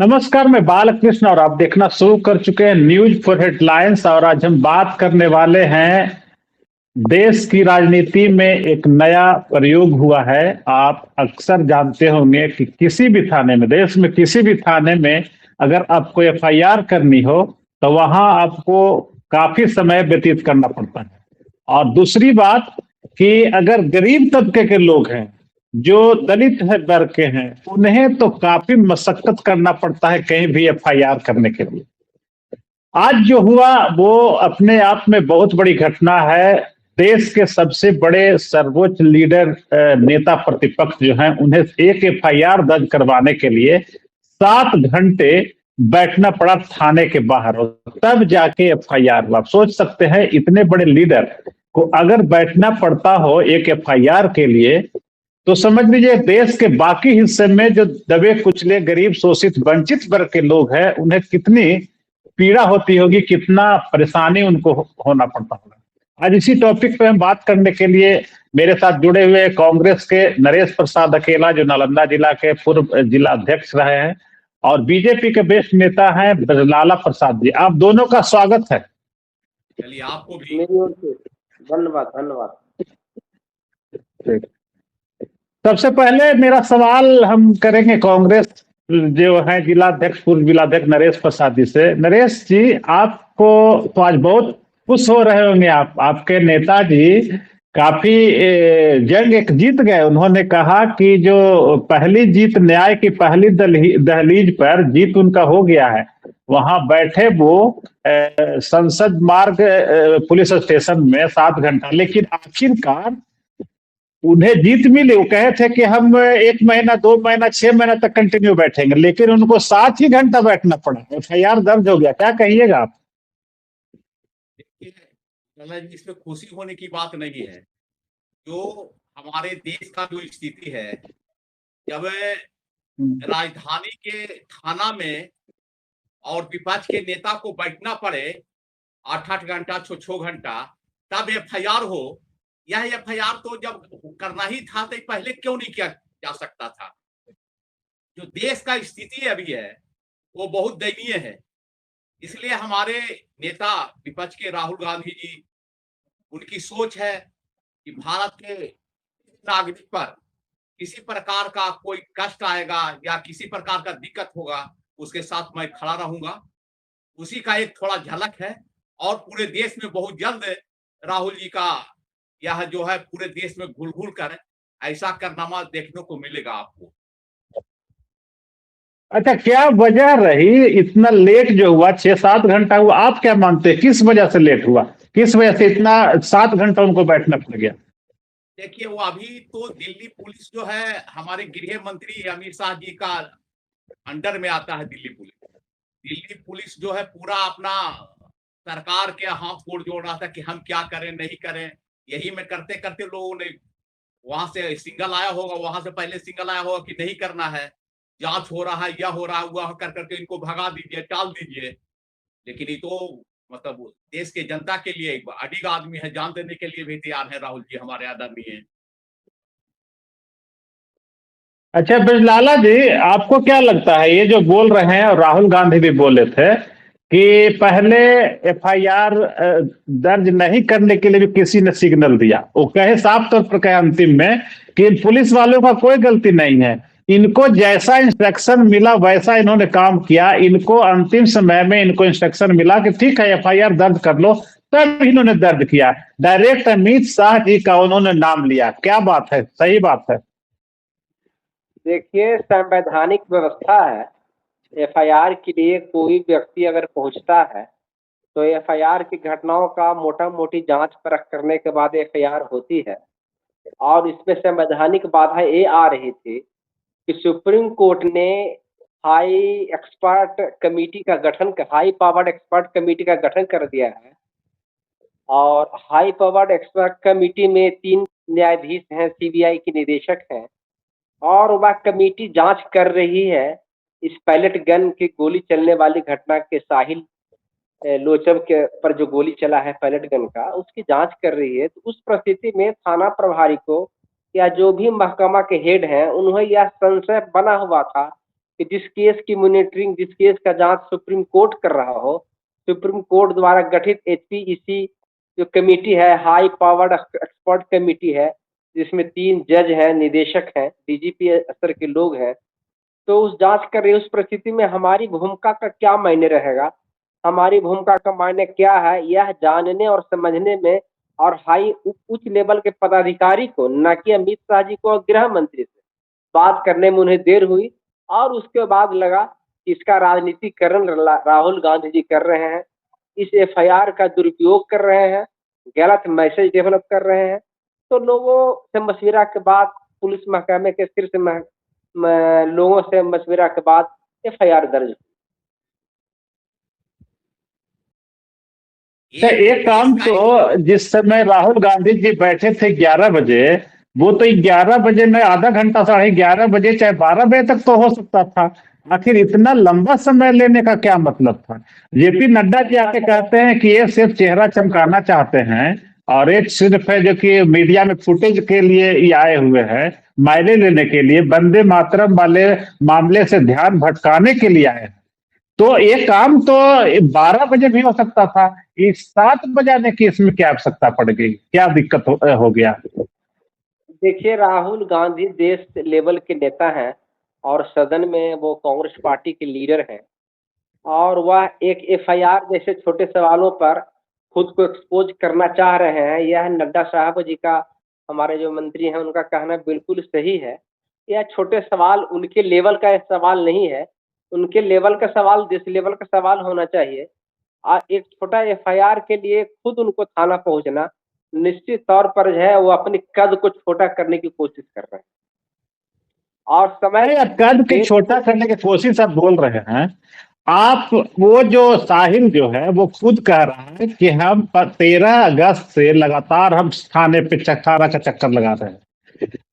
नमस्कार, मैं बालकृष्ण और आप देखना शुरू कर चुके हैं न्यूज फॉर हेडलाइंस। और आज हम बात करने वाले हैं, देश की राजनीति में एक नया प्रयोग हुआ है। आप अक्सर जानते होंगे कि किसी भी थाने में, देश में किसी भी थाने में अगर आपको एफआईआर करनी हो तो वहां आपको काफी समय व्यतीत करना पड़ता है। और दूसरी बात कि अगर गरीब तबके के लोग हैं, जो दलित है वर्ग के हैं, उन्हें तो काफी मशक्कत करना पड़ता है कहीं भी एफआईआर करने के लिए। आज जो हुआ वो अपने आप में बहुत बड़ी घटना है। देश के सबसे बड़े सर्वोच्च लीडर, नेता प्रतिपक्ष जो हैं, उन्हें एक एफआईआर दर्ज करवाने के लिए 7 घंटे बैठना पड़ा थाने के बाहर, और तब जाके एफआईआर हुआ। आप सोच सकते हैं, इतने बड़े लीडर को अगर बैठना पड़ता हो एक एफआईआर के लिए, तो समझ लीजिए देश के बाकी हिस्से में जो दबे कुचले गरीब शोषित वंचित वर्ग के लोग हैं, उन्हें कितनी पीड़ा होती होगी, कितना परेशानी उनको होना पड़ता होगा। आज इसी टॉपिक पे हम बात करने के लिए मेरे साथ जुड़े हुए कांग्रेस के नरेश प्रसाद अकेला, जो नालंदा जिला के पूर्व जिला अध्यक्ष रहे हैं, और बीजेपी के वरिष्ठ नेता हैं ब्रजलाला प्रसाद जी। आप दोनों का स्वागत है। चलिए, आपको भी मेरी ओर से धन्यवाद धन्यवाद। सबसे पहले मेरा सवाल हम करेंगे कांग्रेस जो है जिलाध्यक्ष, पूर्व जिलाध्यक्ष नरेश प्रसाद जी से। नरेश जी, आपको तो आज बहुत खुश हो रहे होंगे। आपके नेताजी काफी जंग एक जीत गए। उन्होंने कहा कि जो पहली जीत, न्याय की पहली दहलीज पर जीत उनका हो गया है। वहां बैठे वो संसद मार्ग पुलिस स्टेशन में 7 घंटा, लेकिन आखिरकार उन्हें जीत मिली। वो कहे थे कि हम 1 महीना, 2 महीना, 6 महीना तक कंटिन्यू बैठेंगे, लेकिन उनको 7 ही घंटा बैठना पड़ा। एफआईआर दर्ज हो गया। क्या कहिएगा आप? इसमें खुशी होने की बात नहीं है। जो हमारे देश का जो स्थिति है, जब राजधानी के थाना में और विपक्ष के नेता को बैठना पड़े 8-8 घंटा, 6-6 घंटा, तब एफआईआर हो। यह एफआईआर तो जब करना ही था तो पहले क्यों नहीं किया जा सकता था? जो देश का स्थिति अभी है वो बहुत दयनीय है। इसलिए हमारे नेता विपक्ष के राहुल गांधी जी, उनकी सोच है कि भारत के नागरिक पर किसी प्रकार का कोई कष्ट आएगा या किसी प्रकार का दिक्कत होगा, उसके साथ मैं खड़ा रहूंगा। उसी का एक थोड़ा झलक है। और पूरे देश में बहुत जल्द राहुल जी का यह जो है पूरे देश में घुल घुल कर ऐसा कारनामा देखने को मिलेगा आपको। अच्छा, क्या वजह रही इतना लेट जो हुआ? 6-7 घंटा हुआ। आप क्या मानते हैं, किस वजह से लेट हुआ? किस वजह से इतना 7 घंटा उनको बैठना पड़ गया? देखिए, वो अभी तो दिल्ली पुलिस जो है हमारे गृह मंत्री अमित शाह जी का अंडर में आता है। दिल्ली पुलिस जो है पूरा अपना सरकार के हाथ गोड़ जोड़ रहा था कि हम क्या करें नहीं करें। यही में करते करते लोगों ने वहां से सिंगल आया होगा, वहां से पहले सिंगल आया होगा कि नहीं करना है, जांच हो रहा है, यह हो रहा है, वह कर करके इनको भगा दीजिए, टाल दीजिए। लेकिन ये तो मतलब देश के जनता के लिए एक अडिग आदमी है, जान देने के लिए भी तैयार है राहुल जी, हमारे आदरणीय। अच्छा ब्रजलाला जी, आपको क्या लगता है, ये जो बोल रहे हैं और राहुल गांधी भी बोले थे कि पहले एफआईआर दर्ज नहीं करने के लिए भी किसी ने सिग्नल दिया? वो कहे साफ तौर पर, कहे अंतिम में कि पुलिस वालों का कोई गलती नहीं है, इनको जैसा इंस्ट्रक्शन मिला वैसा इन्होंने काम किया। इनको अंतिम समय में इनको इंस्ट्रक्शन मिला कि ठीक है एफआईआर दर्ज कर लो, तब इन्होंने दर्ज किया। डायरेक्ट अमित शाह जी का उन्होंने नाम लिया। क्या बात है, सही बात है? देखिए, संवैधानिक व्यवस्था है। एफआईआर के लिए कोई व्यक्ति अगर पहुंचता है तो एफआईआर की घटनाओं का मोटा मोटी जांच परख करने के बाद एफआईआर होती है। और इसमें संवैधानिक बाधा ये आ रही थी कि सुप्रीम कोर्ट ने हाई पावर्ड एक्सपर्ट कमेटी का गठन कर दिया है। और हाई पावर्ड एक्सपर्ट कमेटी में 3 न्यायाधीश हैं, सीबीआई के निदेशक हैं, और वह कमेटी जांच कर रही है इस पैलेट गन की गोली चलने वाली घटना के साहिल लोचब के पर जो गोली चला है पैलेट गन का, उसकी जांच कर रही है। तो उस परिस्थिति में थाना प्रभारी को या जो भी महकमा के हेड हैं, उन्हें यह संशय बना हुआ था कि जिस केस की मॉनिटरिंग, जिस केस का जांच सुप्रीम कोर्ट कर रहा हो, सुप्रीम कोर्ट द्वारा गठित HPEC जो कमेटी है, हाई पावर्ड एक्सपर्ट कमेटी है, जिसमें 3 जज हैं, निदेशक हैं, DGP स्तर के लोग हैं, तो उस जांच कर रही उस परिस्थिति में हमारी भूमिका का क्या मायने रहेगा? हमारी भूमिका का मायने क्या है, यह जानने और समझने में, और उच्च लेवल के पदाधिकारी को, न कि अमित शाह जी को और गृह मंत्री से बात करने में उन्हें देर हुई, और उसके बाद लगा कि इसका राजनीतिकरण राहुल गांधी जी कर रहे हैं, इस FIR का दुरुपयोग कर रहे हैं, गलत मैसेज डेवलप कर रहे हैं। तो लोगों से मशविरा के बाद, पुलिस महकमे के शीर्ष लोगों से मशविरा के बाद FIR दर्ज हुई। तो एक काम तो जिस समय राहुल गांधी जी बैठे थे 11 बजे, वो तो 11 बजे में आधा घंटा, 11:30 बजे, चाहे 12 बजे तक तो हो सकता था। आखिर इतना लंबा समय लेने का क्या मतलब था? JP नड्डा जी आके कहते हैं कि ये सिर्फ चेहरा चमकाना चाहते हैं और एक सिर्फ है जो कि मीडिया में फुटेज के लिए ही आए हुए हैं, मायने लेने के लिए, वंदे मातरम वाले मामले से ध्यान भटकाने के लिए आए हैं। तो ये काम तो 12 बजे भी हो सकता था, इस 7 बजाने की इसमें क्या आवश्यकता पड़ गई? क्या दिक्कत हो गया? देखिए, राहुल गांधी देश लेवल के नेता हैं और सदन में वो कांग्रेस पार्टी के लीडर हैं, और वह एक FIR जैसे छोटे सवालों पर खुद को एक्सपोज करना चाह रहे हैं। यह नड्डा साहब जी का, हमारे जो मंत्री हैं, उनका कहना बिल्कुल सही है। यह छोटे सवाल उनके लेवल का सवाल नहीं है, उनके लेवल का सवाल जिस लेवल का सवाल होना चाहिए। एक छोटा FIR के लिए खुद उनको थाना पहुंचना, निश्चित तौर पर जो है वो अपने कद को छोटा करने की कोशिश कर रहे हैं, और समय कद के छोटा करने की कोशिश आप बोल रहे हैं। आप, वो जो साहिल जो है वो खुद कह रहा है कि हम 13 अगस्त से लगातार हम थाने पे थाना का चक्कर लगा रहे हैं।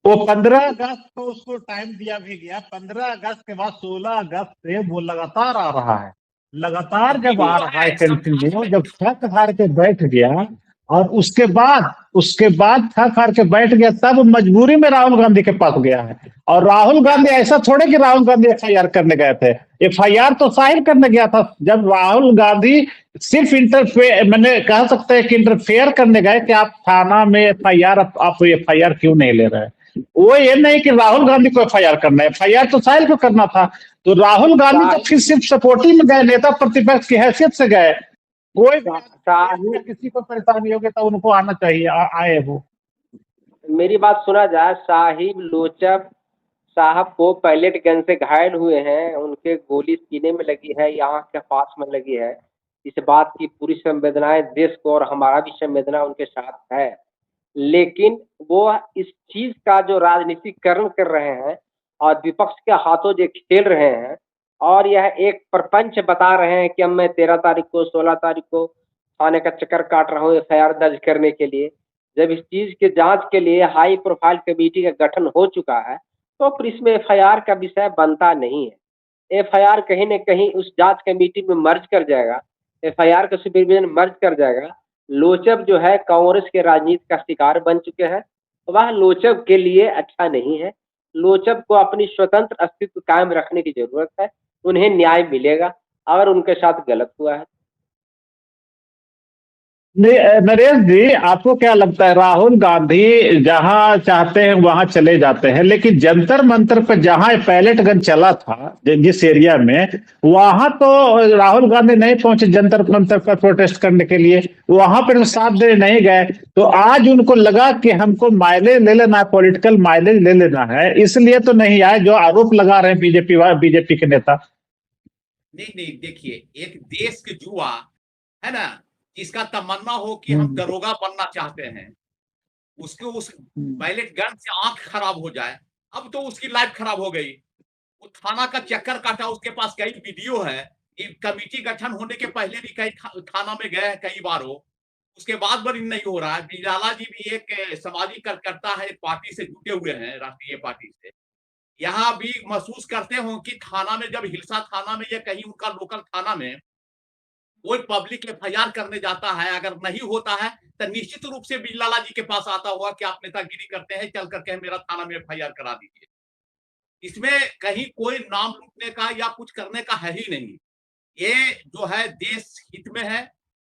वो 15 अगस्त को उसको टाइम दिया भी गया, 15 अगस्त के बाद 16 अगस्त से वो लगातार आ रहा है। लगातार जब आ रहा है कंटिन्यू, जब थक हार के बैठ गया, और उसके बाद थक हार के बैठ गया, तब मजबूरी में राहुल गांधी के पास गया है। और राहुल गांधी, ऐसा थोड़े कि राहुल गांधी FIR करने गए थे, FIR तो साहिल करने गया था। जब राहुल गांधी सिर्फ मैंने कह सकते हैं कि इंटरफेयर करने गए कि आप थाना में FIR, आप FIR क्यों नहीं ले रहे? वो ये नहीं कि राहुल गांधी को FIR करना है, FIR तो साहिल को करना था। तो राहुल गांधी तो फिर सिर्फ सपोर्टिव में गए, नेता प्रतिपक्ष की हैसियत से गए। कोई किसी को परेशानी होगी तो उनको आना चाहिए, आए वो। मेरी बात सुना जाए, साहिब लोचब साहब को पैलेट गन से घायल हुए हैं, उनके गोली सीने में लगी है या आंख के पास में लगी है। इस बात की पूरी संवेदनाएं देश को, और हमारा भी संवेदना उनके साथ है, लेकिन वो इस चीज का जो राजनीतिकरण कर रहे हैं और विपक्ष के हाथों जो खेल रहे हैं, और यह एक प्रपंच बता रहे हैं कि अब मैं 13 तारीख को, 16 तारीख को थाने का चक्कर काट रहा हूँ FIR दर्ज करने के लिए। जब इस चीज के जांच के लिए हाई प्रोफाइल कमेटी का गठन हो चुका है, तो फिर इसमें FIR का विषय बनता नहीं है। FIR कहीं न कहीं उस जांच कमेटी में मर्ज कर जाएगा, FIR का सुपरविजन मर्ज कर जाएगा। लोचब जो है कांग्रेस के राजनीति का शिकार बन चुके हैं, वह लोचब के लिए अच्छा नहीं है। लोचब को अपनी स्वतंत्र अस्तित्व कायम रखने की जरूरत है, उन्हें न्याय मिलेगा अगर उनके साथ गलत हुआ है। नरेश जी, आपको क्या लगता है, राहुल गांधी जहां चाहते हैं वहां चले जाते हैं, लेकिन जंतर मंतर पर जहां पैलेट गन चला था, जिस एरिया में, वहां तो राहुल गांधी नहीं पहुंचे जंतर मंतर पर प्रोटेस्ट करने के लिए, वहां पर साथ देने नहीं गए। तो आज उनको लगा कि हमको माइलेज ले लेना है, पॉलिटिकल माइलेज ले लेना है, इसलिए तो नहीं आए, जो आरोप लगा रहे हैं बीजेपी के नेता। नहीं, देखिए, एक देश के युवा है ना, जिसका तमन्ना हो कि हम दरोगा बनना चाहते हैं, उसको उस बैलेट गन से आंख खराब हो जाए, अब तो उसकी लाइफ खराब हो गई। वो थाना का चक्कर काटा, उसके पास कई वीडियो है, कमेटी गठन होने के पहले भी कई थाना में गए हैं, कई बार हो, उसके बाद भी नहीं हो रहा है। बिजलाला जी भी एक सामाजिक कार्यकर्ता है, एक पार्टी से जुटे हुए हैं, राष्ट्रीय पार्टी से। यहाँ भी महसूस करते हो कि थाना में, जब हिलसा थाना में या कहीं उनका लोकल थाना में कोई पब्लिक FIR करने जाता है, अगर नहीं होता है तो निश्चित रूप से बिजलाला जी के पास आता होगा कि आप नेतागिरी करते हैं, चल करके मेरा थाना में FIR करा दीजिए। इसमें कहीं कोई नाम लूटने का या कुछ करने का है ही नहीं। ये जो है देश हित में है,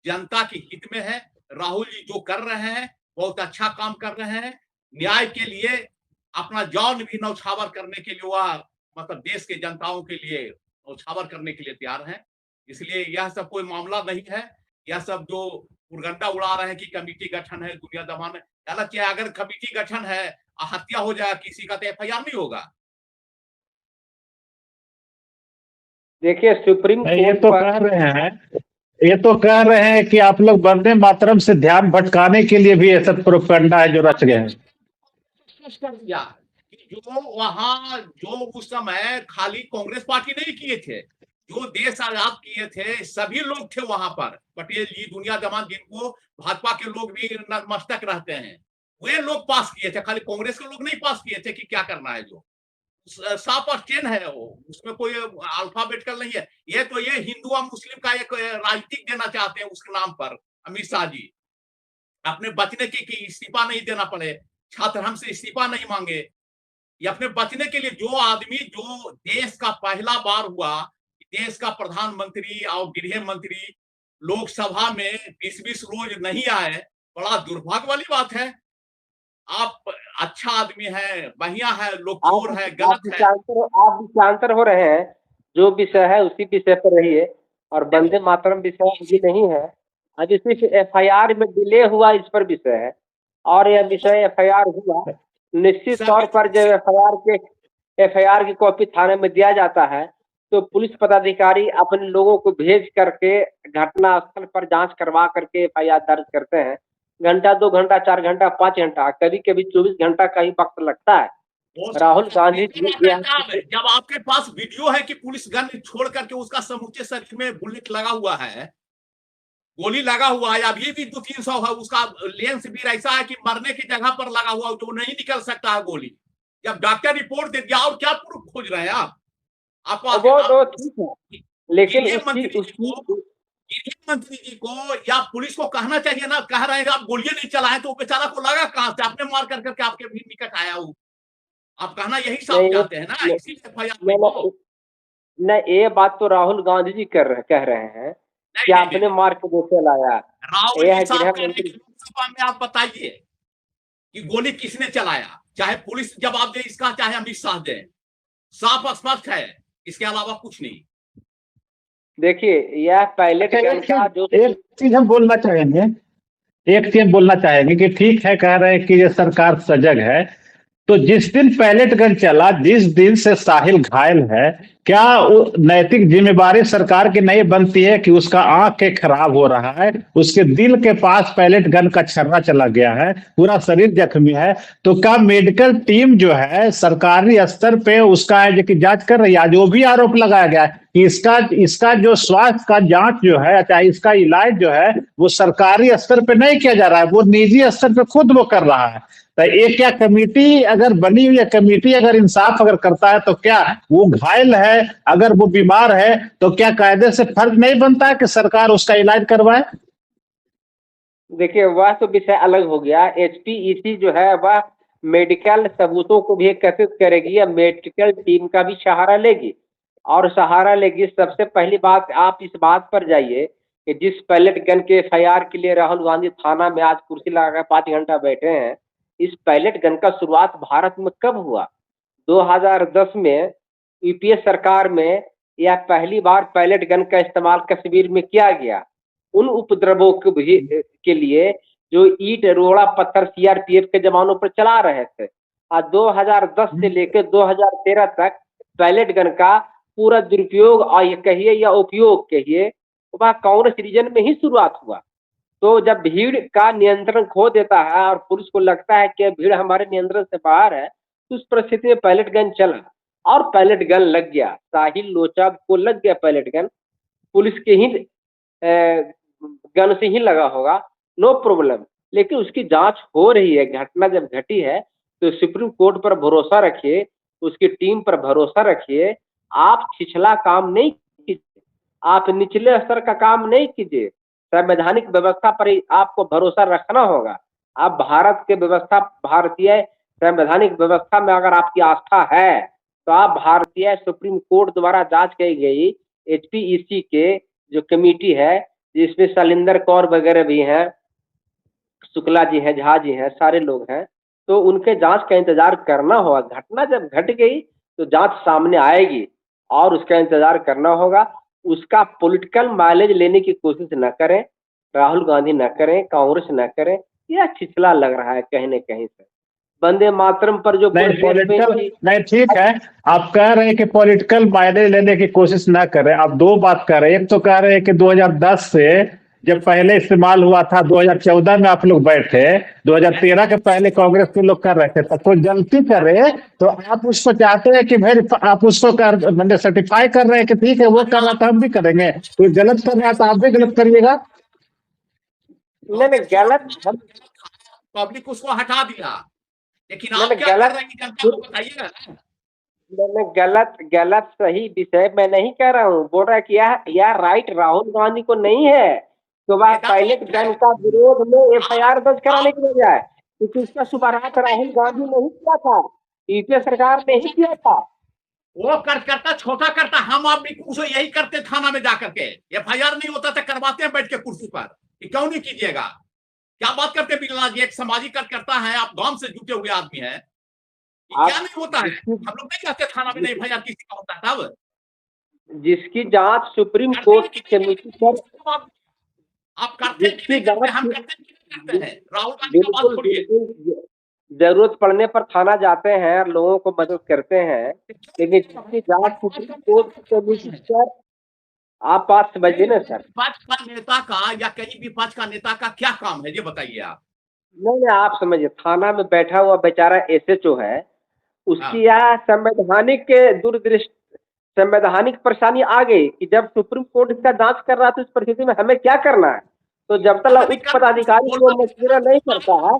जनता के हित में है। राहुल जी जो कर रहे हैं बहुत अच्छा काम कर रहे हैं। न्याय के लिए अपना जान भी न्यौछावर करने के लिए वह मतलब देश के जनताओं के लिए न्यौछावर करने के लिए तैयार हैं। इसलिए यह सब कोई मामला नहीं है। यह सब जो उड़गंडा उड़ा रहे हैं कि कमेटी गठन है, दुनिया दबाने, गलत है। अगर कमेटी गठन है, हत्या हो जाए किसी का तो एफआईआर नहीं होगा। देखिए सुप्रीम नहीं, ये कोर्ट तो पर कह रहे हैं, ये तो कह रहे हैं कि आप लोग वंदे मातरम से ध्यान भटकाने के लिए भी ऐसा प्रोपेगेंडा है जो रच गए हैं। कर दिया कि जो वहां जो उस समय खाली कांग्रेस पार्टी नहीं किए थे, जो देश आजाद किए थे सभी लोग थे वहां पर। पटेल जी, दुनिया जमान, जिनको भाजपा के लोग भी नतमस्तक रहते हैं, वे लोग पास किए थे। खाली कांग्रेस के लोग नहीं पास किए थे कि क्या करना है। जो साफ और चेन है वो, उसमें कोई अल्फाबेटिकल नहीं है। ये तो ये हिंदू और मुस्लिम का एक राजनीतिक देना चाहते हैं उसके नाम पर अमित शाह जी, अपने बचने की कि इस्तीफा नहीं देना पड़े, छात्र हमसे इस्तीफा नहीं मांगे। ये अपने बचने के लिए जो आदमी जो देश का पहला बार हुआ, देश का प्रधानमंत्री और गृह मंत्री लोकसभा में 20-20 रोज नहीं आए, बड़ा दुर्भाग्य वाली बात है। आप अच्छा आदमी है, बढ़िया है, लोग चोर है, गलत है। आप विषयांतर हो रहे हैं। जो विषय है उसी विषय पर रहिए, और वंदे मातरम विषय अभी नहीं है। अभी सिर्फ एफआईआर में डिले हुआ इस पर विषय है, और यह विषय एफआईआर हुआ। निश्चित तौर पर जब एफआईआर की कॉपी थाने में दिया जाता है तो पुलिस पदाधिकारी अपने लोगों को भेज करके घटना स्थल पर जांच करवा करके एफआईआर दर्ज करते हैं। घंटा, 2 घंटा, 4 घंटा, 5 घंटा, कभी-कभी 24 घंटा का ही वक्त लगता है। राहुल गांधी जब आपके पास वीडियो है कि पुलिस गन छोड़ करके उसका समूचे शरीर में बुलेट लगा हुआ है, गोली लगा हुआ है, अभी भी 200-300 है, उसका लेंस भी ऐसा है कि मरने की जगह पर लगा हुआ जो नहीं निकल सकता है गोली। जब डॉक्टर रिपोर्ट दे दिया, और क्या प्रूफ खोज रहे हैं आप? वो ठीक है, लेकिन गृह मंत्री जी को या पुलिस को कहना चाहिए ना, कह रहे हैं आप गोलियां नहीं चलाए, तो बेचारा को लगा कहां से? आपने मार कर करके आपके भी निकट आया हूं। आप कहना यही साफ चाहते हैं ना, इसीलिए एफआईआर नहीं, ये बात तो राहुल गांधी जी कह रहे हैं कि आपने मार के देखे लाया। राहुल जी साफ कह रहे हैं कि लोकसभा में आप बताइए कि गोली किसने चलाया, चाहे पुलिस जवाब दे इसका, चाहे अमित शाह दे। साफ स्पष्ट है, इसके अलावा कुछ नहीं। देखिए यह पायलट गन का जो एक चीज हम बोलना चाहेंगे कि ठीक है, कह रहे हैं कि ये सरकार सजग है, तो जिस दिन पायलट गन चला, जिस दिन से साहिल घायल है, क्या नैतिक जिम्मेवारी सरकार की नहीं बनती है कि उसका आंखें खराब हो रहा है, उसके दिल के पास पायलट गन का छर्रा चला गया है, पूरा शरीर जख्मी है, तो क्या मेडिकल टीम जो है सरकारी स्तर पे उसका है कि जांच कर रही है? आज वो भी आरोप लगाया गया है कि इसका जो स्वास्थ्य का जांच जो है, चाहे इसका इलाज जो है वो सरकारी स्तर पे नहीं किया जा रहा है, वो निजी स्तर पे खुद वो कर रहा है। तो ये क्या कमेटी अगर बनी हुई है, कमेटी अगर इंसाफ अगर करता है, तो क्या वो घायल है, अगर वो बीमार है, तो क्या कायदे से फर्ज नहीं बनता है कि सरकार उसका इलाज करवाए? देखिए वह तो विषय अलग हो गया। एचपीईसी जो है वह मेडिकल सबूतों को भी एकत्रित करेगी या मेडिकल टीम का भी सहारा लेगी, और सहारा लेगी। सबसे पहली बात, आप इस बात पर जाइए कि जिस पैलेट गन के एफआईआर के लिए राहुल गांधी थाना में आज कुर्सी लगाकर 5 घंटा बैठे हैं, इस पैलेट गन का शुरुआत भारत में कब हुआ? 2010 में यूपीए सरकार में यह पहली बार पैलेट गन का इस्तेमाल कश्मीर में किया गया, उन उपद्रवों के लिए जो ईंट, रोड़ा, पत्थर सीआरपीएफ के जवानों पर चला रहे थे। आज 2010 से लेकर 2013 तक पैलेट गन का पूरा दुरुपयोग कहिए या उपयोग कहिए, वह कांग्रेस रीजन में ही शुरुआत हुआ। तो जब भीड़ का नियंत्रण खो देता है और पुलिस को लगता है कि भीड़ हमारे नियंत्रण से बाहर है, तो उस परिस्थिति में पैलेट गन चला और पैलेट गन लग गया। साहिल लोचा को लग गया पैलेट गन, पुलिस के ही गन से ही लगा होगा, नो प्रॉब्लम। लेकिन उसकी जांच हो रही है। घटना जब घटी है तो सुप्रीम कोर्ट पर भरोसा रखिए, उसकी टीम पर भरोसा रखिए। आप छिछला काम नहीं कीजिए, आप निचले स्तर का काम नहीं कीजिए। संवैधानिक व्यवस्था पर ही आपको भरोसा रखना होगा। आप भारत के व्यवस्था, भारतीय संवैधानिक व्यवस्था में अगर आपकी आस्था है तो आप भारतीय सुप्रीम कोर्ट द्वारा जांच की गई एचपीईसी के जो कमेटी है, जिसमें शैलेंद्र कौर वगैरह भी हैं, शुक्ला जी हैं, झा जी हैं, सारे लोग हैं, तो उनके जांच का इंतजार करना होगा। घटना जब घट गई तो जांच सामने आएगी और उसका इंतजार करना होगा। उसका पॉलिटिकल माइलेज लेने की कोशिश न करें, राहुल गांधी न करें, कांग्रेस न करें। यह छिछला लग रहा है कहीं न कहीं से। वंदे मातरम पर जो नहीं पॉलिटिकल नहीं, ठीक है, आप कह रहे हैं कि पॉलिटिकल माइलेज लेने की कोशिश ना करें। आप दो बात कह रहे हैं, एक तो कह रहे हैं कि 2010 से जब पहले इस्तेमाल हुआ था, 2014 में आप लोग बैठे, 2013 के पहले कांग्रेस के लोग कर रहे थे, तब कोई गलती करे तो आप उसको चाहते हैं कि भाई आप उसको कर मैंने सर्टिफाई कर रहे हैं कि ठीक है वो कर रहा था हम भी करेंगे, कोई गलत कर रहा है तो आप भी गलत करिएगा। नहीं गलत, पब्लिक उसको हटा दिया, लेकिन नहीं, आप क्या गलत- कर रहे हैं कि जनता को बताइएगा ना। मैंने गलत सही विषय मैं नहीं कह रहा हूँ। बोल रहा है कि यह राइट राहुल गांधी को नहीं है तो वह पहले जनता विरोध में एफआईआर दर्ज कराने की बजाय, क्योंकि उसका शुभारंभ राहुल गांधी नहीं किया था, यूपीए सरकार ने ही किया था। वो करता छोटा करता, हम आप भी कुछ यही करते थाना में जाकर के, एफआईआर नहीं होता था करवाते हैं बैठ के कुर्सी पर, कि क्यों नहीं कीजिएगा। क्या बात करते बिरला जी, एक सामाजिक कार्यकर्ता है, आप गांव से जुटे हुए आदमी हैं, क्या नहीं होता है। हम लोग नहीं कहते थाना में एफआईआर किसी का होता है तब। जिसकी जांच सुप्रीम कोर्ट की कमेटी पर, आप करते जिसकी जांच हम करते हैं, राहुल गांधी का बात छोड़िए। बिल्कुल जरूरत पड़ने पर थाना जाते हैं, लोगों को मदद करते हैं, लेकिन जिसकी जांच सुप्रीम कोर्ट की कमेटी पर, आप बात समझिए ना सर। विपक्ष का नेता का या कहीं विपक्ष का नेता का क्या काम है ये बताइए आप। नहीं आप समझिए, थाना में बैठा हुआ बेचारा एसएचओ है, उसकी यह संवैधानिक दूरदृष्टि, संवैधानिक परेशानी आ गई कि जब सुप्रीम कोर्ट इसका जांच कर रहा था, इस परिस्थिति में हमें क्या करना है। तो जब तक उच्च पदाधिकारी को मशवरा नहीं करता है,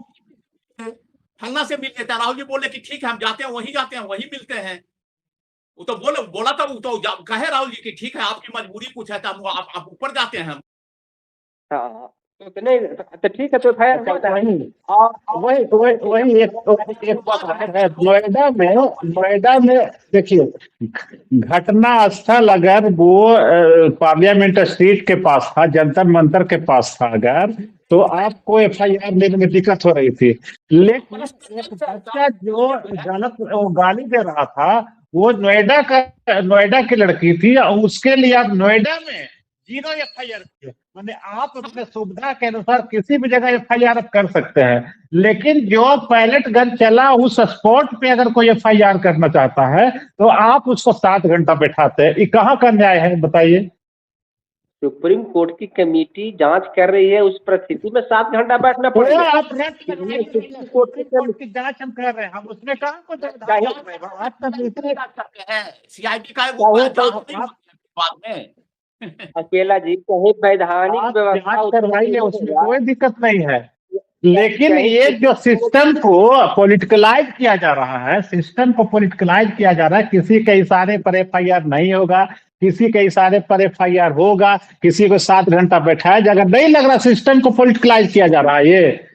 फलना से मिल लेता है। राहुल जी बोले कि ठीक है हम जाते हैं, वहीं मिलते हैं। वो तो बोला था, वो तो कहे राहुल जी की ठीक है आपकी मजबूरी कुछ है तो आप ऊपर जाते हैं हम। हाँ तो नहीं तो ठीक है, तो वही एक बात है। नोएडा में देखिए, घटना स्थल अगर वो पार्लियामेंट स्ट्रीट के पास था, जंतर मंतर के पास था अगर, तो आपको एफआईआर लेने में दिक्कत हो रही थी। लेकिन एक बच्चा जो गलत गाली दे रहा था वो नोएडा की लड़की थी, उसके लिए आप नोएडा में 0 एफआईआर किए। मैंने आप अपने सुविधा के अनुसार किसी भी जगह एफआईआर कर सकते हैं, लेकिन जो पैलेट गन चला उस स्पॉट पे अगर कोई एफआईआर करना चाहता है तो आप उसको 7 घंटा बैठाते हैं। ये कहाँ का न्याय है बताइए। सुप्रीम कोर्ट की कमेटी जांच कर रही है, उस परिस्थिति में 7 घंटा बैठना पड़ेगा। आप सुप्रीम कोर्ट की जांच हम कर रहे हैं, हम उसमें कहाँ को सीआईडी का बाद में अकेला जी कहीं वैधानिक व्यवस्था करवाइए, उसमें कोई दिक्कत नहीं है। लेकिन ये जो सिस्टम को पॉलिटिकलाइज किया जा रहा है, किसी के इशारे पर एफआईआर नहीं होगा, किसी के इशारे पर एफआईआर होगा, किसी को 7 घंटा बैठाया जाएगा। नहीं लग रहा सिस्टम को पॉलिटिकलाइज किया जा रहा है, ये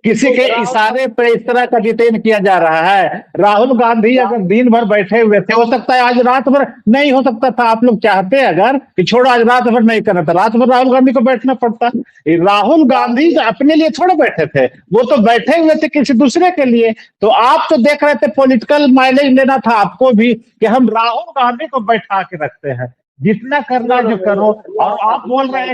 किसी के इशारे पे इस तरह का डिटेन किया जा रहा है। राहुल गांधी अगर दिन भर बैठे हुए थे, हो सकता है आज रात भर नहीं हो सकता था। आप लोग चाहते अगर कि छोड़ो आज रात भर नहीं करना था, रात भर राहुल गांधी को बैठना पड़ता। राहुल गांधी अपने लिए थोड़े बैठे थे, वो तो बैठे हुए थे किसी दूसरे के लिए। तो आप तो देख रहे थे पॉलिटिकल माइलेज लेना था आपको भी कि हम राहुल गांधी को बैठा के रखते हैं, जितना करना जो करो। और आप बोल रहे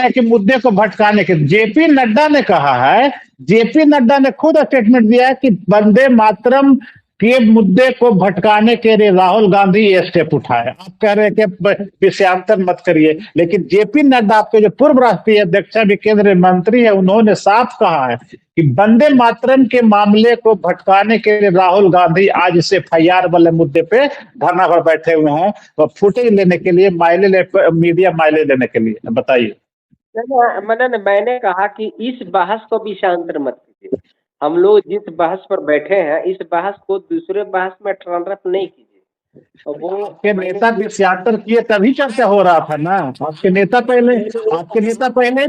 हैं कि मुद्दे को भटकाने के, जेपी नड्डा ने कहा है, जेपी नड्डा ने खुद स्टेटमेंट दिया है कि वंदे मातरम के मुद्दे को भटकाने के लिए राहुल गांधी ये स्टेप उठाए। आप कह रहे हैं कि विषयांतर मत करिए, लेकिन जेपी नड्डा आपके जो पूर्व राष्ट्रीय अध्यक्ष भी केंद्रीय मंत्री है, उन्होंने साफ कहा है कि वंदे मातरम के मामले को भटकाने के लिए राहुल गांधी आज इस एफआईआर वाले मुद्दे पे धरना पर बैठे हुए हैं, तो फुटेज लेने के लिए, मीडिया माइलेज लेने के लिए। बताइए। मैंने कहा कि इस बहस को विषयांतर मत कीजिए। हम लोग जिस बहस पर बैठे हैं, इस बहस को दूसरे बहस में ट्रांसफर नहीं कीजिए। वो आपके नेता विषयांतर किए तभी चर्चा हो रहा था ना। आपके नेता पहले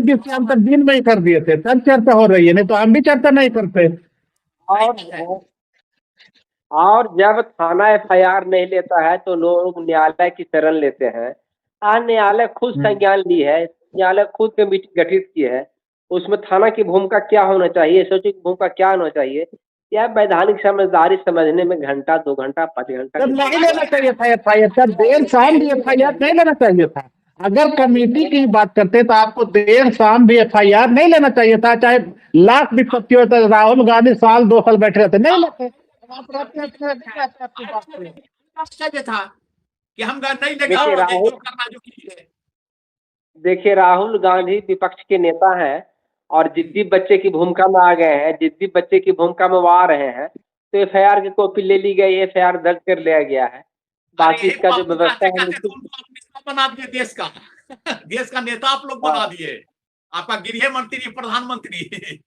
विषयांतर दिन में ही कर दिए थे, तब चर्चा हो रही है, नहीं तो हम भी चर्चा नहीं करते। और जब थाना एफआईआर नहीं लेता है तो लोग न्यायालय की शरण लेते हैं। आज न्यायालय खुद संज्ञान ली है, न्यायालय खुद कमेटी गठित की है, उसमें थाना की भूमिका क्या होना चाहिए, एसओजी की भूमिका क्या होना चाहिए, यह वैधानिक समझदारी समझने में घंटा 2 घंटा 5 घंटा तब नहीं लेना चाहिए था एफआईआर, तब देर शाम भी एफआईआर नहीं लेना चाहिए था। अगर कमेटी की बात करते तो आपको देर शाम भी एफआईआर नहीं लेना चाहिए था, चाहे लाख विपत्ति होता। राहुल गांधी साल 2 साल बैठे रहते, नहीं लेते। चाहिए था कि हम नहीं देखिए लेंगे, जो करना जो कीजिए। देखिए राहुल गांधी विपक्ष के नेता हैं और जिद्दी बच्चे की भूमिका में आ गए हैं, जिद्दी बच्चे की भूमिका में वो आ रहे हैं, तो एफआईआर की कॉपी ले ली गई, एफआईआर दर्ज कर लिया गया है। बाकी इसका जो व्यवस्था है नेता बना दिए देश का देश का नेता आप लोग बना दिए, आपका गृह मंत्री प्रधानमंत्री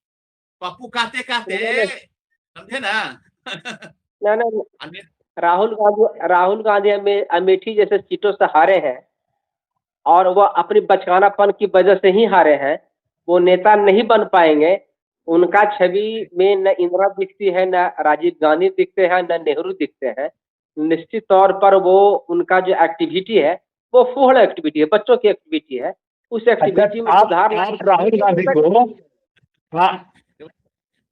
पप्पू कहते कहते, समझे ना। राहुल गांधी अमेठी जैसे सीटों से हारे हैं और वह अपनी बचकानापन की वजह से ही हारे हैं, वो नेता नहीं बन पाएंगे। उनका छवि में न इंदिरा दिखती है, न राजीव गांधी दिखते हैं, न नेहरू दिखते हैं। निश्चित तौर पर वो उनका जो एक्टिविटी है वो फूहड़ एक्टिविटी है, बच्चों की एक्टिविटी है। उस एक्टिविटी में सुधार राहुल गांधी को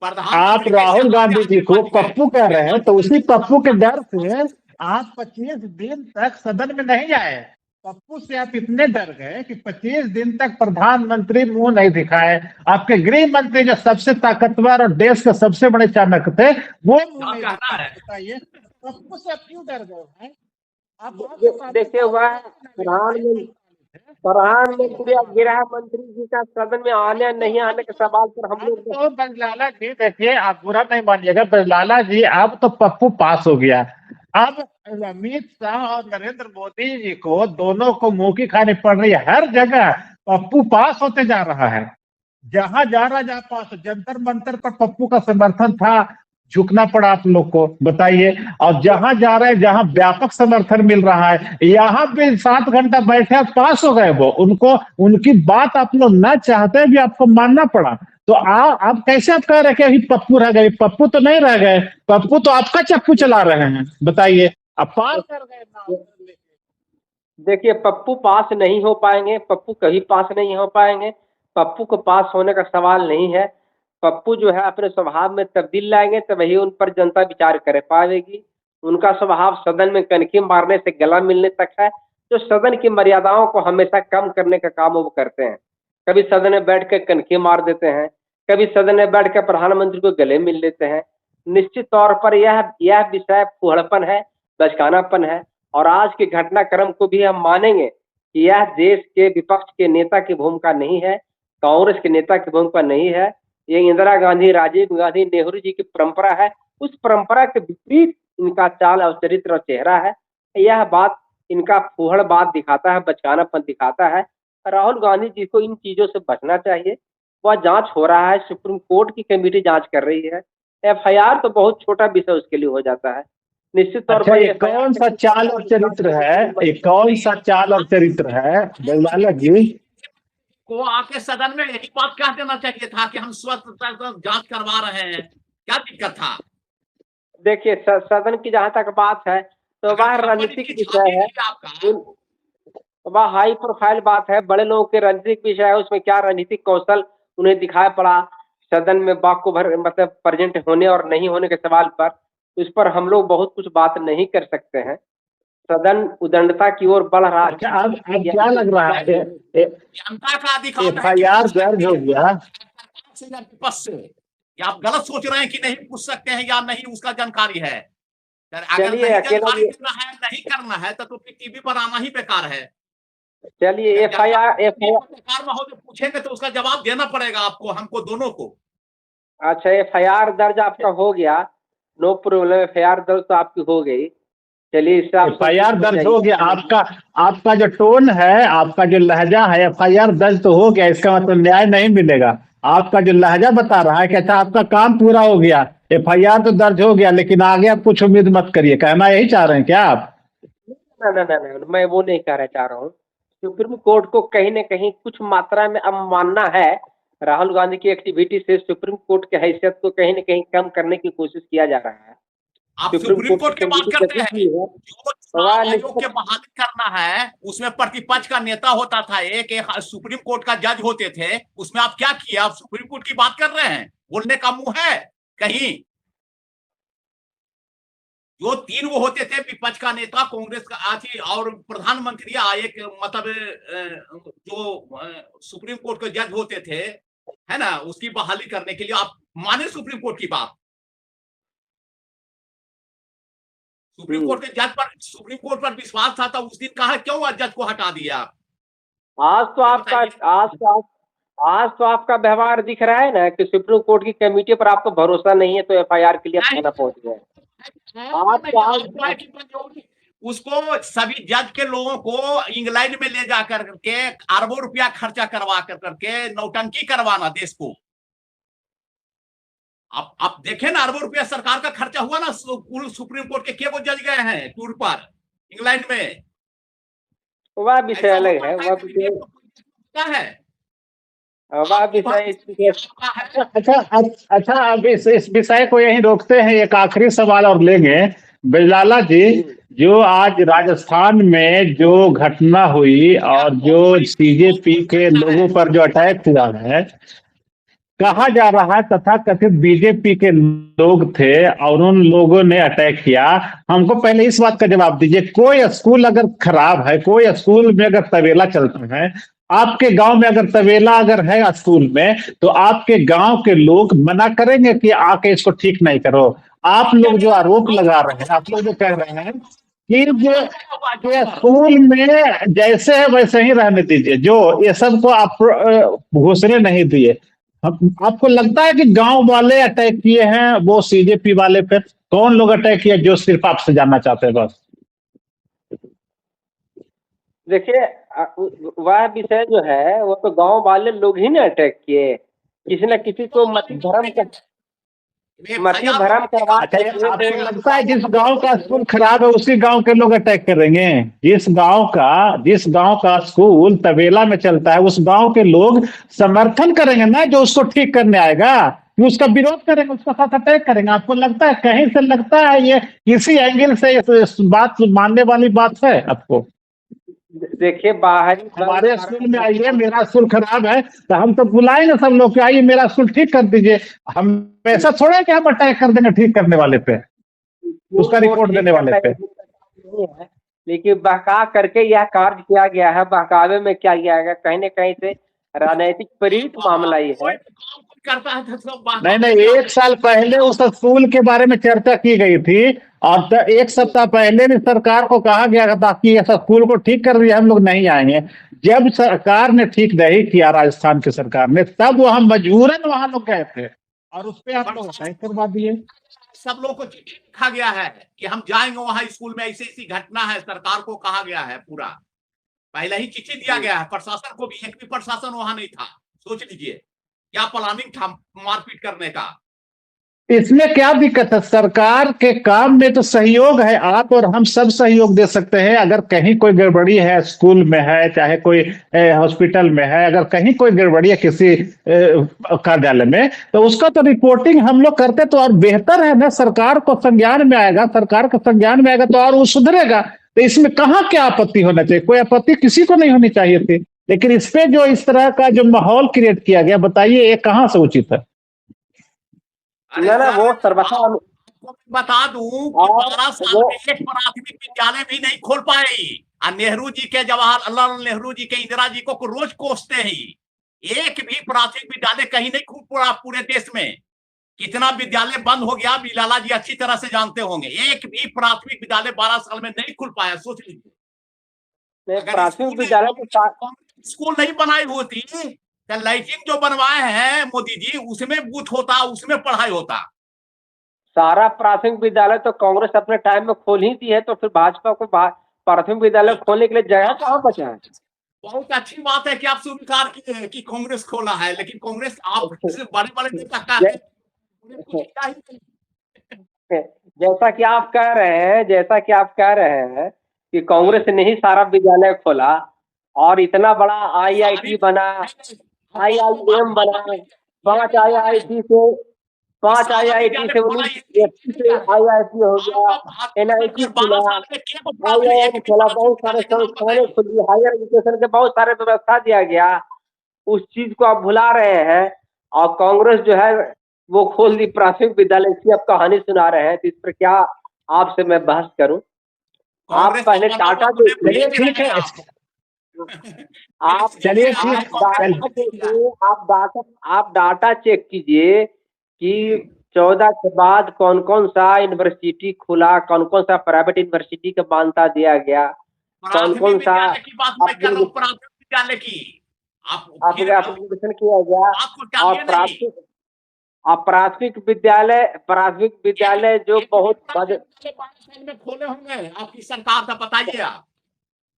आप राहुल गांधी जी को पप्पू कह रहे हैं, तो उसी पप्पू के डर से आप 25 दिन तक सदन में नहीं आए। पप्पू से आप इतने डर गए कि 25 दिन तक प्रधानमंत्री मुंह नहीं दिखाए। आपके गृह मंत्री जो सबसे ताकतवर और देश के सबसे बड़े चाणक्य थे, वो मुंह नहीं दिखाए। बताइए पप्पू से आप क्यों डर गए हैं? आप देखिए वह प्रधानमंत्री और गृह मंत्री जी का सदन में आने नहीं आने के सवाल पर हम लोग तो बजलाला जी, देखिए आप बुरा नहीं मानिएगा, बजलाला जी अब तो पप्पू पास हो गया। अब अमित शाह और नरेंद्र मोदी जी को दोनों को मुंह की खानी पड़ रही है। हर जगह पप्पू पास होते जा रहा है, जहां जा रहा जहां पास। जंतर मंतर पर पप्पू का समर्थन था, झुकना पड़ा आप लोग को, बताइए। और जहां जा रहे हैं, जहां व्यापक समर्थन मिल रहा है, यहाँ पे 7 घंटा बैठे पास हो गए वो। उनको उनकी बात आप लोग ना चाहते भी आपको मानना पड़ा। तो आप कैसे आप कह रहे कि अभी पप्पू रह गए? पप्पू तो नहीं रह गए, पप्पू तो आपका चप्पू चला रहे हैं। बताइए, अब पास कर गए। देखिए पप्पू पास नहीं हो पाएंगे, पप्पू कभी पास नहीं हो पाएंगे। पप्पू को पास होने का सवाल नहीं है। पप्पू जो है अपने स्वभाव में तब्दील लाएंगे तो वही उन पर जनता विचार कर पाएगी। उनका स्वभाव सदन में कनखी मारने से गला मिलने तक है, जो सदन की मर्यादाओं को हमेशा कम करने का काम वो करते हैं। कभी सदन में बैठ कर कनखी मार देते हैं, कभी सदन में बैठ कर प्रधानमंत्री को गले मिल लेते हैं। निश्चित तौर पर यह विषय फूहड़पन है, बचकानापन है। और आज के घटनाक्रम को भी हम मानेंगे कि यह देश के विपक्ष के नेता की भूमिका नहीं है, कांग्रेस के नेता की भूमिका नहीं है। ये इंदिरा गांधी, राजीव गांधी, नेहरू जी की परंपरा है। उस परंपरा के विपरीत इनका चाल और चरित्र और चेहरा है। यह बात इनका फूहड़ बात दिखाता है, बचकानापन दिखाता है। राहुल गांधी जी को इन चीजों से बचना चाहिए। वह जांच हो रहा है, सुप्रीम कोर्ट की कमेटी जांच कर रही है। एफआईआर तो बहुत छोटा विषय उसके लिए हो जाता है। निश्चित तौर पर ये कौन सा चाल और चरित्र है? ये कौन सा चाल और चरित्र है बजलाला जी? को आके सदन में यही बात कह देना चाहिए था कि हम स्वस्थ जांच करवा रहे हैं, क्या दिक्कत था? देखिए सदन की जहां तक बात है तो वह राजनीतिक विषय है, वह हाई प्रोफाइल बात है, बड़े लोगों के राजनीतिक विषय है। उसमें क्या राजनीतिक कौशल उन्हें दिखाया पड़ा सदन में बाको भर मतलब प्रेजेंट होने और नहीं होने के सवाल पर, उस पर हम लोग बहुत कुछ बात नहीं कर सकते हैं। सदन उदंडता की ओर बढ़ रहा है। अब क्या लग रहा है? जनता का अधिकार एफआईआर दर्ज हो गया, आप गलत सोच रहे हैं कि नहीं पूछ सकते हैं या नहीं, उसका जानकारी है। अगर चलिए नहीं अकेला जानकारी नहीं करना है तो टीवी पर आना ही बेकार है। चलिए एफआईआर बेकार में हो तो पूछेंगे तो उसका जवाब देना पड़ेगा आपको, हमको दोनों को। अच्छा एफआईआर दर्ज आपका हो गया, नो प्रॉब्लम। एफआईआर दर्ज तो आपकी हो गई। चलिए इससे एफआईआर दर्ज हो गया। आपका जो टोन है, आपका जो लहजा है, एफआईआर दर्ज तो हो गया, इसका मतलब न्याय नहीं मिलेगा। आपका जो लहजा बता रहा है कि अच्छा आपका काम पूरा हो गया, एफआईआर तो दर्ज हो गया, लेकिन आगे आप कुछ उम्मीद मत करिए। कहना यही चाह रहे हैं क्या आप? ना, मैं वो नहीं कहना चाह रहा हूँ। सुप्रीम कोर्ट को कहीं न कहीं कुछ मात्रा में अवमानना है। राहुल गांधी की एक्टिविटी से सुप्रीम कोर्ट की हैसियत को कहीं न कहीं कम करने की कोशिश किया जा रहा है। आप सुप्रीम कोर्ट की बात करते हैं। जो चुनाव आयोग के बहाली करना है उसमें प्रतिपक्ष का नेता होता था, एक सुप्रीम कोर्ट का जज होते थे, उसमें आप क्या किए? आप सुप्रीम कोर्ट की बात कर रहे हैं, बोलने का मुंह है कहीं? जो तीन वो होते थे, विपक्ष का नेता, कांग्रेस का आथी और प्रधानमंत्री, एक मतलब जो सुप्रीम कोर्ट के जज होते थे, है ना, उसकी बहाली करने के लिए आप माने सुप्रीम कोर्ट की बात? सुप्रीम कोर्ट के जज पर, सुप्रीम कोर्ट पर विश्वास था तो उस दिन कहा क्यों जज को हटा दिया? आज तो आपका व्यवहार दिख रहा है ना कि सुप्रीम कोर्ट की कमेटी पर आपको भरोसा नहीं है, तो एफआईआर के लिए थाना पहुंच गए। उसको सभी जज के लोगों को इंग्लैंड में ले जा करके अरबों रुपया खर्चा करवा करके नौटंकी करवाना देश को। आप देखें ना, अरबों रुपया सरकार का खर्चा हुआ ना। सुप्रीम कोर्ट के वो जज गए हैं टूर पर इंग्लैंड में। वह विषय अलग है, वह विषय अच्छा, अब इस विषय को यहीं रोकते हैं। एक आखिरी सवाल और लेंगे। बिजलाला जी, जो आज राजस्थान में जो घटना हुई और जो सीजेपी के लोगों पर जो अटैक हुआ है, कहा जा रहा है तथा कथित बीजेपी के लोग थे और उन लोगों ने अटैक किया। हमको पहले इस बात का जवाब दीजिए, कोई स्कूल अगर खराब है, कोई स्कूल में अगर तबेला चलता है, आपके गांव में अगर तबेला अगर है स्कूल में, तो आपके गांव के लोग मना करेंगे कि आके इसको ठीक नहीं करो? आप लोग जो आरोप लगा रहे हैं, आप लोग जो कह रहे हैं कि जो स्कूल में जैसे है वैसे ही रहने दीजिए, जो ये सबको आप घोषणे नहीं दिए, आपको लगता है कि गांव वाले अटैक किए हैं वो सीजेपी वाले पे? कौन लोग अटैक किए, जो सिर्फ आपसे जानना चाहते हैं बस? देखिए, वह विषय जो है वो तो गांव वाले लोग ही ने अटैक किए। किसी न किसी को मत भरम करवा। आपको लगता है जिस गांव का स्कूल खराब है उसी गांव के लोग अटैक करेंगे? जिस गांव का स्कूल तबेला में चलता है, उस गांव के लोग समर्थन करेंगे ना, जो उसको ठीक करने आएगा, कि उसका विरोध करेंगे, उसका साथ अटैक करेंगे? आपको लगता है, कहीं से लगता है ये किसी एंगल से इस बात मानने वाली बात है आपको? देखिए, बाहरी हमारे स्कूल में आइए, मेरा स्कूल खराब है तो हम तो बुलाएंगे सब लोग कि आइए मेरा स्कूल ठीक कर दीजिए। हम ऐसा थोड़ा है कि हम अटैक कर देंगे ठीक करने वाले पे, उसका रिपोर्ट देने वाले पे। लेकिन बहका करके यह कार्य किया गया है। बहकावे में क्या किया गया, कहीं न कहीं से राजनीतिक प्रेरित मामला ये है। नहीं, 1 साल पहले उस स्कूल के बारे में चर्चा की गई थी और 1 सप्ताह पहले भी सरकार को कहा गया था कि ऐसा स्कूल को ठीक कर दिया, हम लोग नहीं आएंगे। जब सरकार ने ठीक नहीं किया, राजस्थान की सरकार ने, तब वहां मजबूरन वहां लोग गए थे और उस पर आप लोग अटैक करवा दिए। सब लोग को चिट्ठी लिखा गया है कि हम जाएंगे वहां, स्कूल में ऐसी ऐसी घटना है, सरकार को कहा गया है, पूरा पहले ही चिट्ठी दिया गया है प्रशासन को भी। एक भी प्रशासन वहां नहीं था। सोच लीजिए क्या प्लानिंग था मारपीट करने का। इसमें क्या दिक्कत है? सरकार के काम में तो सहयोग है, आप और हम सब सहयोग दे सकते हैं। अगर कहीं कोई गड़बड़ी है, स्कूल में है, चाहे कोई हॉस्पिटल में है, अगर कहीं कोई गड़बड़ी है किसी कार्यालय में, तो उसका तो रिपोर्टिंग हम लोग करते तो और बेहतर है ना। सरकार को संज्ञान में आएगा, सरकार के संज्ञान में आएगा तो और वो सुधरेगा। तो इसमें कहाँ क्या आपत्ति होना चाहिए? कोई आपत्ति किसी को नहीं होनी चाहिए थी, लेकिन इस पे जो इस तरह का जो माहौल क्रिएट किया गया, बताइए ये कहाँ से उचित है? ना वो सर्वथा बता दूं कि 12 साल में एक प्राथमिक विद्यालय भी नहीं खोल पाई। नेहरू जी के, जवाहरलाल नेहरू जी के, इंदिरा जी को रोज कोसते ही। एक भी प्राथमिक विद्यालय कहीं नहीं खुल पड़ा पूरे देश में। कितना विद्यालय बंद हो गया, बिलाला जी अच्छी तरह से जानते होंगे। एक भी प्राथमिक विद्यालय 12 साल में नहीं खुल पाया। सोच लीजिए, प्राथमिक विद्यालय स्कूल नहीं बनाई होती, लैट्रिन जो बनवाए हैं मोदी जी, उसमें बूथ होता, उसमें पढ़ाई होता। सारा प्राथमिक विद्यालय तो कांग्रेस अपने टाइम में खोल ही दी है, तो फिर भाजपा को प्राथमिक विद्यालय खोलने के लिए जगह कहाँ बचा है? बहुत अच्छी बात है कि आप स्वीकार किए कि कांग्रेस खोला है, लेकिन कांग्रेस आप बड़े नेता का है। जैसा कि आप कह रहे हैं कि कांग्रेस ने ही सारा विद्यालय खोला और इतना बड़ा IIT बना, IIM बना, 5 IIT से 5 IIT से 19 IIT हो गया, NIT खुला, IIM खुला, बहुत सारे संस्थानें खुली, हायर एजुकेशन के बहुत सारे व्यवस्था दिया गया। उस चीज को आप भुला रहे हैं और कांग्रेस जो है वो खोल दी प्राथमिक विद्यालय की, आप कहानी सुना रहे हैं। तो इस पर क्या आपसे मैं बहस करूं? आप पहले टाटा चलिए ठीक है, आप चलिए आप डाटा चेक कीजिए कि 14 के बाद कौन कौन सा यूनिवर्सिटी खुला, कौन कौन सा प्राइवेट यूनिवर्सिटी का मान्यता दिया गया, कौन कौन सा की बात मैं कर रहा हूं, प्राथमिक विद्यालय की आपका एप्लीकेशन किया गया। और प्राथमिक विद्यालय जो बहुत में खोले होंगे आपकी सरकार का, बताइए आप।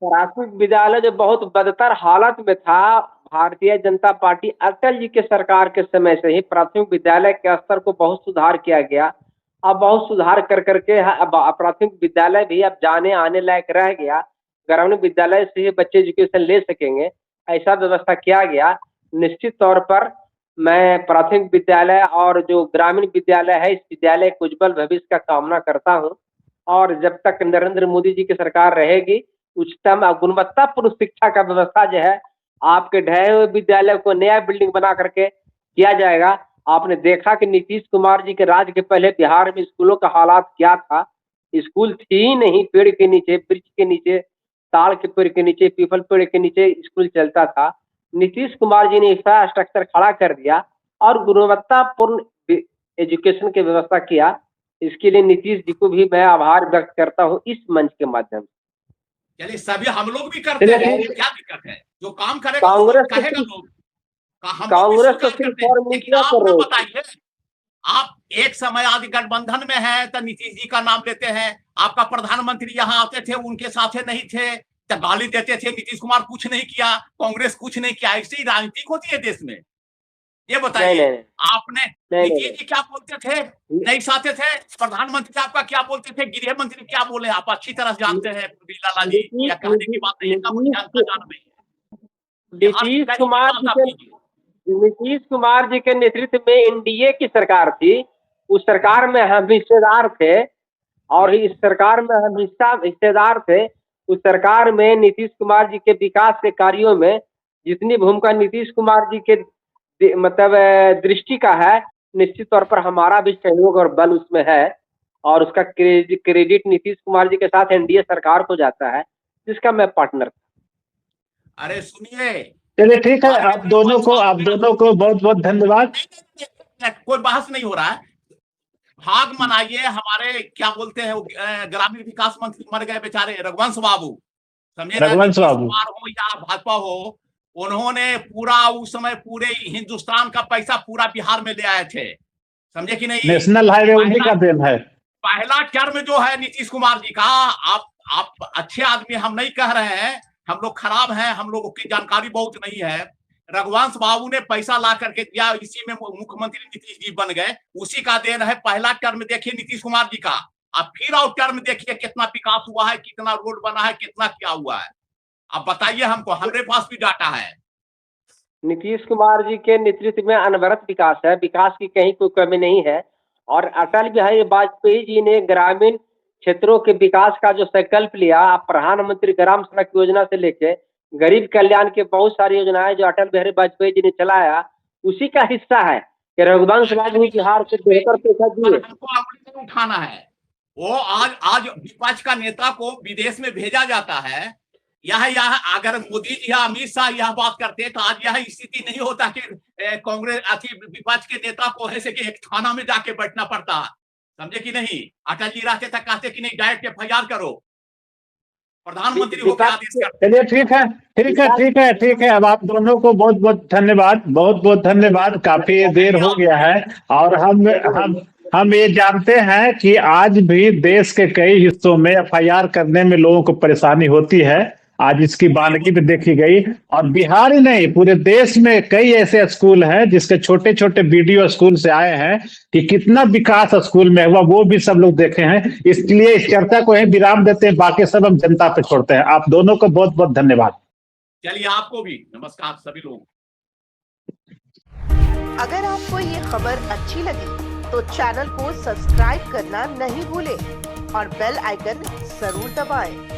प्राथमिक विद्यालय जो बहुत बदतर हालत में था, भारतीय जनता पार्टी अटल जी के सरकार के समय से ही प्राथमिक विद्यालय के स्तर को बहुत सुधार किया गया। अब बहुत सुधार कर करके प्राथमिक विद्यालय भी अब जाने आने लायक रह गया। ग्रामीण विद्यालय से ही बच्चे एजुकेशन ले सकेंगे, ऐसा व्यवस्था किया गया। निश्चित तौर पर मैं प्राथमिक विद्यालय और जो ग्रामीण विद्यालय है, इस विद्यालय के उज्जवल भविष्य का कामना करता हूँ। और जब तक नरेंद्र मोदी जी की सरकार रहेगी, उच्चतम गुणवत्तापूर्ण शिक्षा का व्यवस्था जो है, आपके ढहे हुए विद्यालय को नया बिल्डिंग बना करके किया जाएगा। आपने देखा कि नीतीश कुमार जी के राज के पहले बिहार में स्कूलों का हालात क्या था। स्कूल थी ही नहीं, पेड़ के नीचे, वृक्ष के नीचे, ताड़ के पेड़ के नीचे, पीपल पेड़ के नीचे स्कूल चलता था। नीतीश कुमार जी ने इंफ्रास्ट्रक्चर खड़ा कर दिया और गुणवत्तापूर्ण एजुकेशन की व्यवस्था किया। इसके लिए नीतीश जी को भी मैं आभार व्यक्त करता हूँ इस मंच के माध्यम से। चलिए, सभी हम लोग भी करते हैं, क्या दिक्कत है? जो काम करेगा कांग्रेस कहेगा लोग, कांग्रेस तो सिर्फ लेकिन आप ना बताइए, आप एक समय आदि गठबंधन में है तो नीतीश जी का नाम लेते हैं, आपका प्रधानमंत्री यहाँ आते थे, उनके साथ नहीं थे तो गाली देते थे, नीतीश कुमार कुछ नहीं किया, कांग्रेस कुछ नहीं किया। ऐसी राजनीति होती है देश में? ये बताइए, आपने नीतीश जी क्या बोलते थे, नहीं चाहते थे? प्रधानमंत्री आपका क्या बोलते थे? गृह मंत्री क्या बोले? आप अच्छी तरह जानते हैं लाला जी, या कहने की बात नहीं, नीतीश कुमार जी के नेतृत्व में एनडीए की सरकार थी। उस सरकार में हम हिस्सेदार थे और इस सरकार में हम हिस्सेदार थे। उस सरकार में नीतीश कुमार जी के विकास के कार्यों में जितनी भूमिका नीतीश कुमार जी के मतलब दृष्टि का है, निश्चित तौर पर हमारा भी सहयोग और बल उसमें है और उसका क्रेडिट नीतीश कुमार जी के साथ एनडीए सरकार को जाता है, जिसका मैं पार्टनर था। अरे सुनिए, चलिए ठीक है, आप दोनों को बहुत बहुत धन्यवाद। कोई बहस नहीं हो रहा है, भाग मनाइए। हमारे क्या बोलते हैं ग्रामीण विकास मंत्री मर गए बेचारे, रघुवंश बाबू, समझे, रघुवंश बाबू हो या भाजपा हो, उन्होंने पूरा उस समय पूरे हिंदुस्तान का पैसा पूरा बिहार में ले आए थे, समझे कि नहीं? नेशनल हाईवे उन्हीं का देन है। पहला टर्म जो है नीतीश कुमार जी का, आप अच्छे आदमी, हम नहीं कह रहे हैं हम लोग खराब हैं, हम लोगों की जानकारी बहुत नहीं है। रघुवंश बाबू ने पैसा ला करके दिया, इसी में मुख्यमंत्री नीतीश जी बन गए, उसी का देन है। पहला टर्म देखिए नीतीश कुमार जी का, अब फिर और टर्म देखिए कितना विकास हुआ है, कितना रोड बना है, कितना क्या हुआ है, अब बताइए हमको, हमारे पास भी डाटा है। नीतीश कुमार जी के नेतृत्व में अनवरत विकास है, विकास की कहीं कोई कमी नहीं है। और अटल बिहारी वाजपेयी जी ने ग्रामीण क्षेत्रों के विकास का जो संकल्प लिया, प्रधानमंत्री ग्राम सड़क योजना से लेके गरीब कल्याण के बहुत सारी योजनाएं जो अटल बिहारी वाजपेयी जी ने चलाया, उसी का हिस्सा है कि रघुवंश बाबू बिहार को बेहतर पैसा दिए। हमको उठाना है, वो आज विपक्ष का नेता को विदेश में भेजा जाता है। यह अगर मोदी जी या अमित शाह यह बात करते तो आज यह स्थिति नहीं होता कि कांग्रेस विपक्ष के नेता को ऐसे कि एक थाना में जाके बैठना पड़ता, समझे कि नहीं? अटल जी रहते थे, कहते कि नहीं डायरेक्ट एफआईआर करो, प्रधानमंत्री होकर आदेश करते। चलिए ठीक है। अब आप दोनों को बहुत बहुत धन्यवाद। काफी देर हो गया है और हम ये जानते हैं कि आज भी देश के कई हिस्सों में एफआईआर करने में लोगों को परेशानी होती है। आज इसकी बानगी भी देखी गई और बिहार ही नहीं, पूरे देश में कई ऐसे स्कूल हैं जिसके छोटे छोटे वीडियो स्कूल से आए हैं कि कितना विकास स्कूल में हुआ, वो भी सब लोग देखे हैं। इसलिए इस चर्चा को यहीं विराम देते हैं, बाकी सब हम जनता पे छोड़ते हैं। आप दोनों को बहुत बहुत धन्यवाद। चलिए, आपको भी नमस्कार सभी लोग। अगर आपको ये खबर अच्छी लगी तो चैनल को सब्सक्राइब करना नहीं भूलें और बेल आइकन जरूर दबाएं।